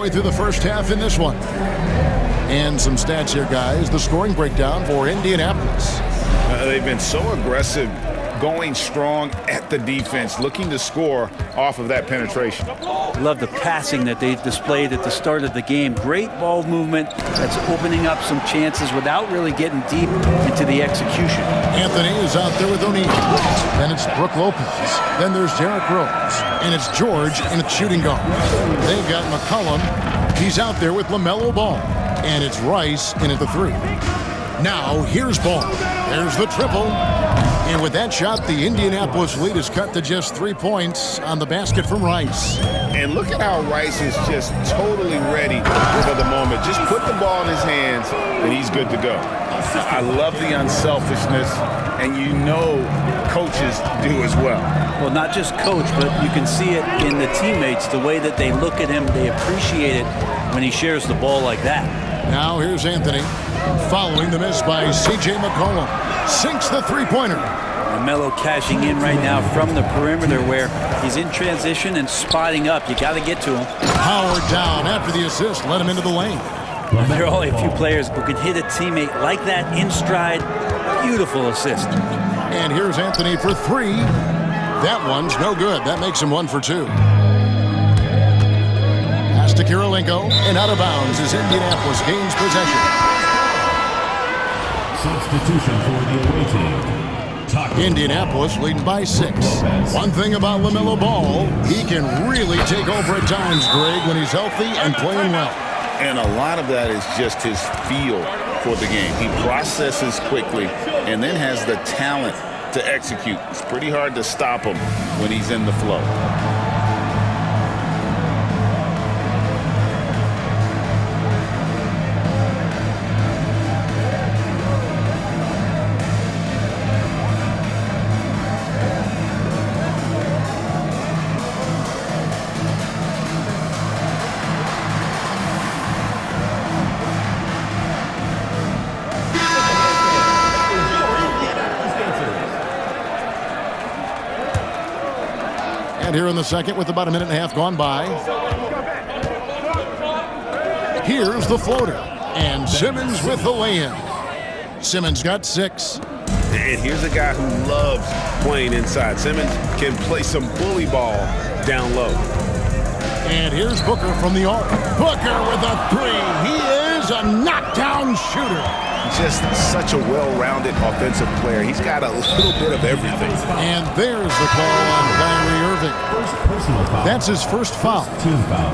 Through the first half in this one. And some stats here, guys. The scoring breakdown for Indianapolis. They've been so aggressive, going strong at the defense, looking to score off of that penetration. Love the passing that they displayed at the start of the game. Great ball movement that's opening up some chances without really getting deep into the execution. Anthony is out there with O'Neal. Then it's Brook Lopez. Then there's Derrick Rose. And it's George in its shooting guard. They've got McCollum. He's out there with LaMelo Ball. And it's Rice in at the 3. Now here's Ball. There's the triple. And with that shot, the Indianapolis lead is cut to just 3 points on the basket from Rice. And look at how Rice is just totally ready for the moment. Just put the ball in his hands, and he's good to go. I love the unselfishness, and you know coaches do as well. Well, not just coach, but you can see it in the teammates, the way that they look at him. They appreciate it when he shares the ball like that. Now here's Anthony, following the miss by C.J. McCollum. Sinks the three-pointer. LaMelo cashing in right now from the perimeter where he's in transition and spotting up. You got to get to him. Howard down after the assist, let him into the lane. There are only a few players who can hit a teammate like that in stride. Beautiful assist. And here's Anthony for 3. That one's no good. That makes him 1 for 2. Pass to Kirilenko, and out of bounds as Indianapolis gains possession. Substitution for the away team. Indianapolis leading by 6. One thing about LaMelo Ball, he can really take over at times, Greg, when he's healthy and playing well. And a lot of that is just his feel for the game. He processes quickly and then has the talent to execute. It's pretty hard to stop him when he's in the flow. Here in the second with about a minute and a half gone by. Here's the floater. And Simmons with the lay-in. Simmons got 6. And here's a guy who loves playing inside. Simmons can play some bully ball down low. And here's Booker from the arc. Booker with a 3. He is a knockdown shooter. Just such a well-rounded offensive player. He's got a little bit of everything. And there's the call on Kyrie Irving. That's his first foul. Team foul.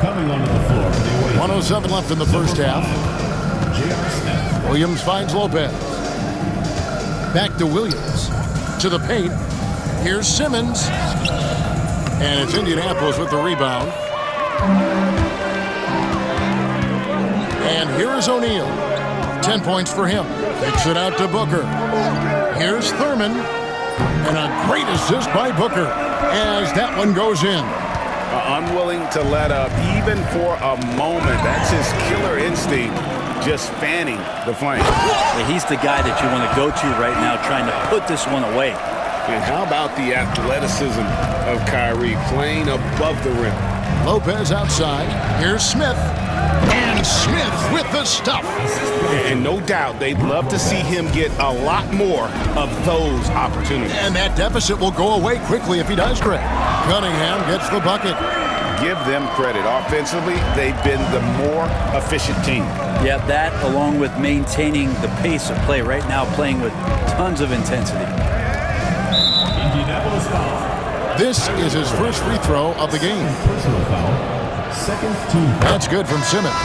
Coming onto the floor for the away team. 107 left in the first half. Williams finds Lopez. Back to Williams. To the paint. Here's Simmons. And it's Indianapolis with the rebound. And here is O'Neal. 10 points for him. Kicks it out to Booker. Here's Thurman. And a great assist by Booker as that one goes in. Unwilling to let up even for a moment. That's his killer instinct, just fanning the flame. Yeah, he's the guy that you want to go to right now trying to put this one away. And how about the athleticism of Kyrie playing above the rim? Lopez outside. Here's Smith. And Smith with the stuff. And no doubt they'd love to see him get a lot more of those opportunities. And that deficit will go away quickly if he does, Greg. Cunningham gets the bucket. Give them credit. Offensively, they've been the more efficient team. Yeah, that along with maintaining the pace of play right now, playing with tons of intensity. Indianapolis foul. This is his first free throw of the game. Personal foul. Second team foul. That's good from Simmons.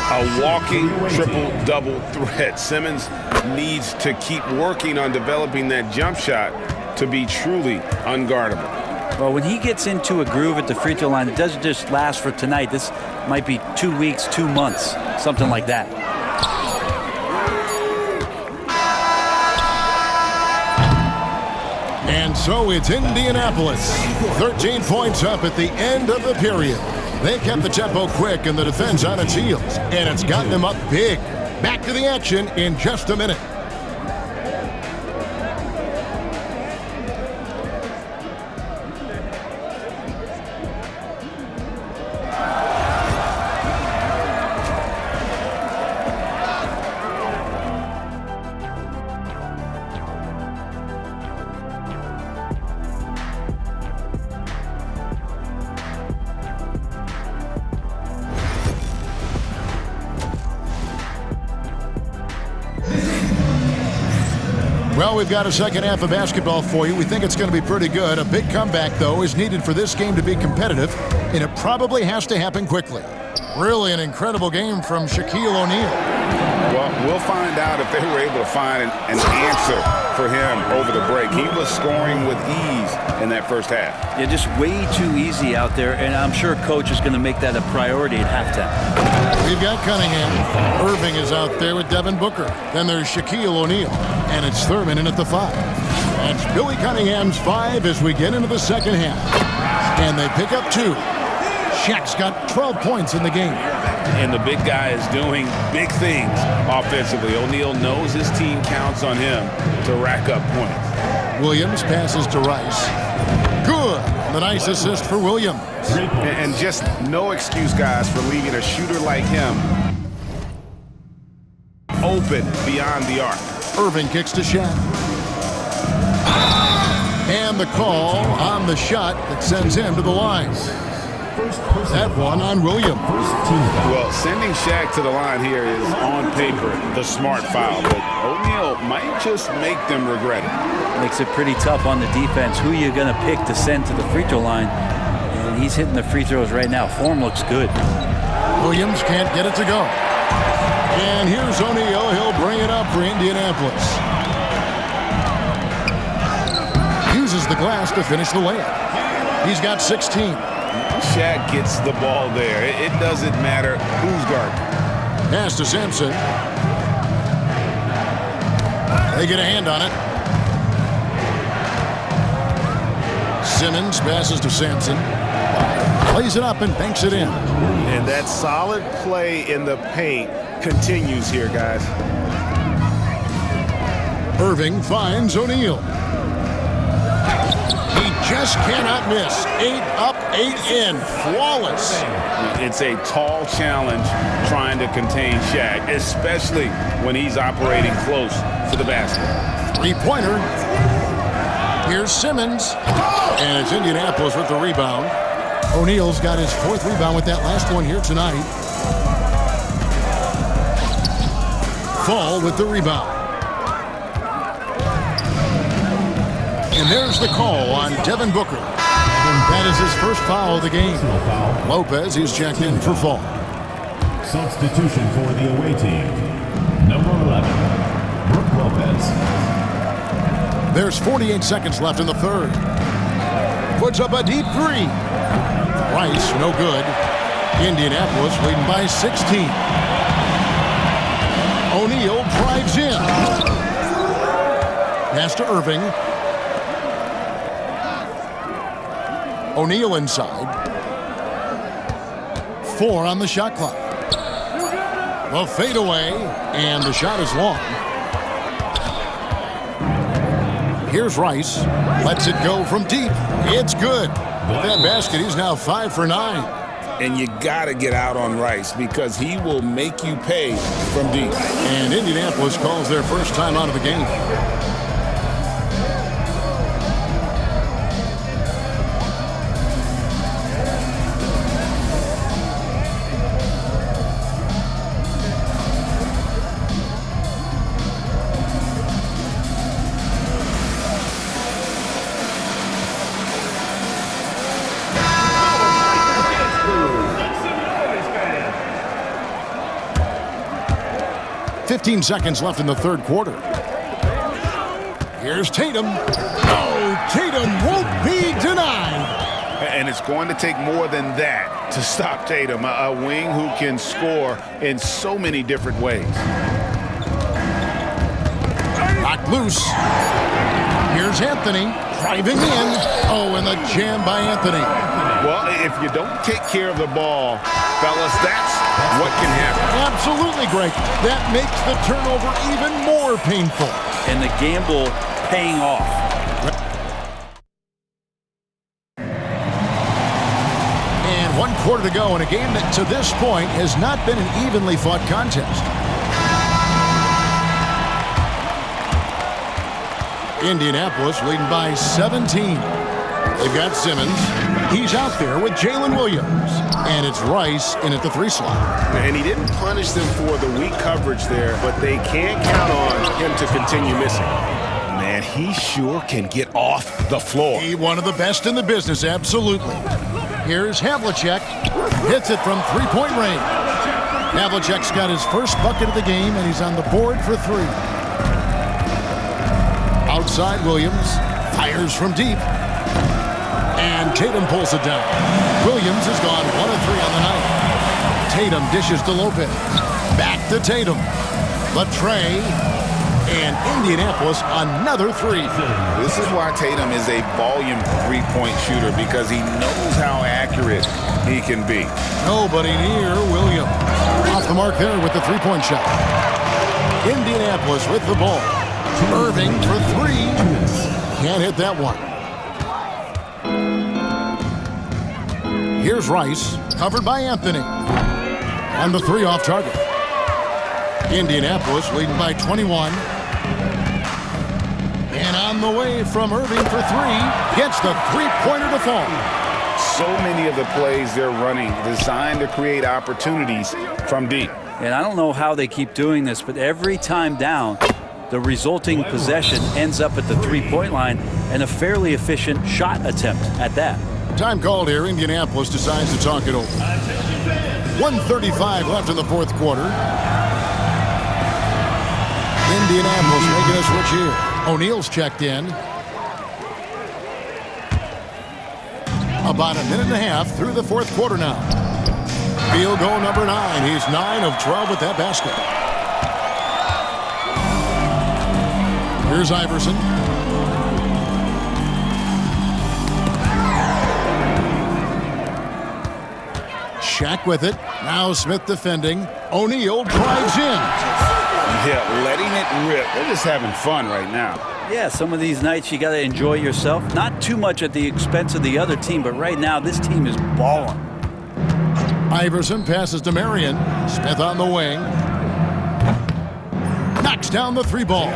A walking triple-double threat. Simmons needs to keep working on developing that jump shot to be truly unguardable. Well, when he gets into a groove at the free throw line, it doesn't just last for tonight. This might be 2 weeks, 2 months, something like that. And so it's Indianapolis. 13 points up at the end of the period. They kept the tempo quick and the defense on its heels. And it's gotten them up big. Back to the action in just a minute. Well, we've got a second half of basketball for you. We think it's going to be pretty good. A big comeback, though, is needed for this game to be competitive, and it probably has to happen quickly. Really an incredible game from Shaquille O'Neal. Well, we'll find out if they were able to find an answer for him over the break. He was scoring with ease in that first half. Yeah, just way too easy out there, and I'm sure Coach is going to make that a priority at halftime. We've got Cunningham. Irving is out there with Devin Booker. Then there's Shaquille O'Neal, and it's Thurman in at the 5. That's Billy Cunningham's 5 as we get into the second half. And they pick up 2. Shaq's got 12 points in the game. And the big guy is doing big things offensively. O'Neal knows his team counts on him to rack up points. Williams passes to Rice. Good. The nice assist for Williams. And just no excuse, guys, for leaving a shooter like him open beyond the arc. Irving kicks to Shaq. And the call on the shot that sends him to the line. That one on Williams. Well, sending Shaq to the line here is on paper the smart foul, but O'Neal might just make them regret it. Makes it pretty tough on the defense. Who are you going to pick to send to the free throw line? And he's hitting the free throws right now. Form looks good. Williams can't get it to go. And here's O'Neal. He'll bring it up for Indianapolis. Uses the glass to finish the layup. He's got 16. Shaq gets the ball there. It doesn't matter who's guarding. Pass to Sampson. They get a hand on it. Simmons passes to Sampson. Plays it up and banks it in. And that solid play in the paint continues here, guys. Irving finds O'Neal. He just cannot miss. 8 up, 8 in. Flawless. It's a tall challenge trying to contain Shaq, especially when he's operating close to the basket. Three-pointer. Here's Simmons. And it's Indianapolis with the rebound. O'Neal's got his 4th rebound with that last one here tonight. Fall with the rebound. And there's the call on Devin Booker. That is his first foul of the game. Lopez is checked in for fall. Substitution for the away team. Number 11, Brook Lopez. There's 48 seconds left in the third. Puts up a deep 3. Rice, no good. Indianapolis leading by 16. O'Neal drives in. Pass to Irving. O'Neal inside. 4 on the shot clock. The fadeaway, and the shot is long. Here's Rice. Lets it go from deep. It's good. With that basket, he's now 5 for 9. And you got to get out on Rice because he will make you pay from deep. And Indianapolis calls their first time out of the game. Fifteen seconds left in the third quarter. Here's Tatum. Oh, Tatum won't be denied. And it's going to take more than that to stop Tatum, a wing who can score in so many different ways. Knocked loose. Here's Anthony driving in. Oh, and the jam by Anthony. Well, if you don't take care of the ball, fellas, that's what can happen. Absolutely, Greg. That makes the turnover even more painful. And the gamble paying off. And 1 quarter to go in a game that to this point has not been an evenly fought contest. Indianapolis leading by 17. They've got Simmons. He's out there with Jalen Williams. And it's Rice in at the 3 slot. And he didn't punish them for the weak coverage there, but they can't count on him to continue missing. And he sure can get off the floor. One of the best in the business, absolutely. Here's Havlicek. Hits it from three-point range. Havlicek's got his first bucket of the game, and he's on the board for three. Outside, Williams fires from deep. And Tatum pulls it down. Williams has gone 1 of 3 on the night. Tatum dishes to Lopez. Back to Tatum. Latrey. And Indianapolis, another three. This is why Tatum is a volume three-point shooter, because he knows how accurate he can be. Nobody near Williams. Off the mark there with the three-point shot. Indianapolis with the ball. Irving for three. Can't hit that one. Here's Rice, covered by Anthony. And the three off target. Indianapolis leading by 21. And on the way from Irving for three. Gets the three-pointer to fall. So many of the plays they're running designed to create opportunities from deep. And I don't know how they keep doing this, but every time down, the resulting possession ends up at the three-point line, and a fairly efficient shot attempt at that. Time called here. Indianapolis decides to talk it over. 1:35 left in the fourth quarter. Indianapolis making a switch here. O'Neal's checked in. About a minute and a half through the fourth quarter now. Field goal number 9. He's 9 of 12 with that basket. Here's Iverson. Shaq with it. Now Smith defending. O'Neal drives in. Yeah, letting it rip. They're just having fun right now. Yeah, some of these nights you got to enjoy yourself. Not too much at the expense of the other team, but right now this team is balling. Iverson passes to Marion. Smith on the wing. Knocks down the three ball.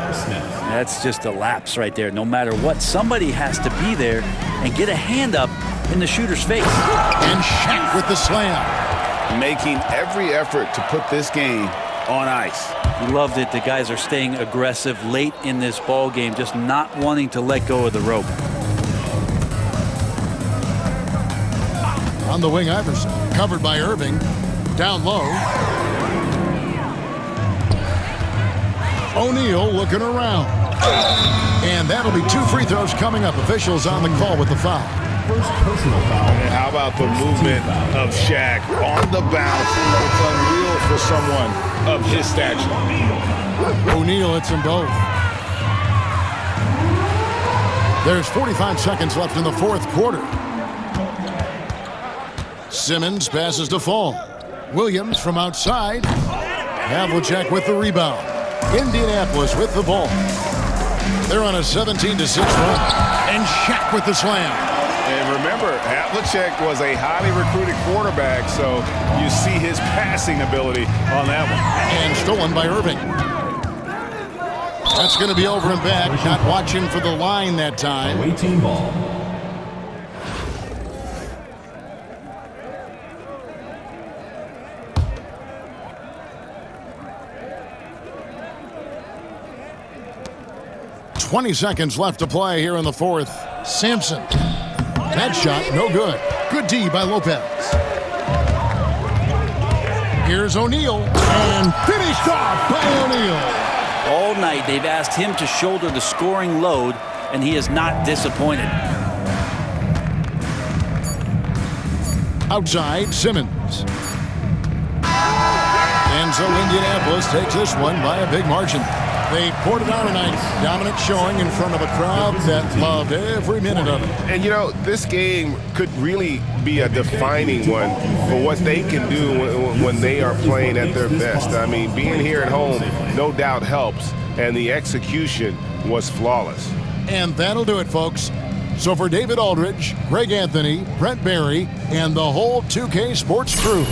That's just a lapse right there. No matter what, somebody has to be there and get a hand up in the shooter's face. And Shaq with the slam. Making every effort to put this game on ice. Loved it. The guys are staying aggressive late in this ball game, just not wanting to let go of the rope. On the wing, Iverson. Covered by Irving. Down low. O'Neal looking around. And that'll be 2 free throws coming up. Officials on the call with the foul. First personal foul. And how about the movement of Shaq on the bounce? It's unreal for someone of his stature. O'Neal hits them both. There's 45 seconds left in the fourth quarter. Simmons passes to Fall. Williams from outside. Havlicek with the rebound. Indianapolis with the ball. They're on a 17-6 run. And Shaq with the slam. And remember, Havlicek was a highly recruited quarterback, so you see his passing ability on that one. And stolen by Irving. That's going to be over and back. Not watching for the line that time. Away team ball. .20 seconds left to play here in the fourth. Sampson. That shot, no good. Good D by Lopez. Here's O'Neal. And finished off by O'Neal. All night they've asked him to shoulder the scoring load, and he is not disappointed. Outside, Simmons. And so Indianapolis takes this one by a big margin. They poured it on tonight. Dominant showing in front of a crowd that loved every minute of it. And, you know, this game could really be a defining one for what they can do when they are playing at their best. I mean, being here at home no doubt helps, and the execution was flawless. And that'll do it, folks. So for David Aldridge, Greg Anthony, Brent Barry, and the whole 2K Sports crew,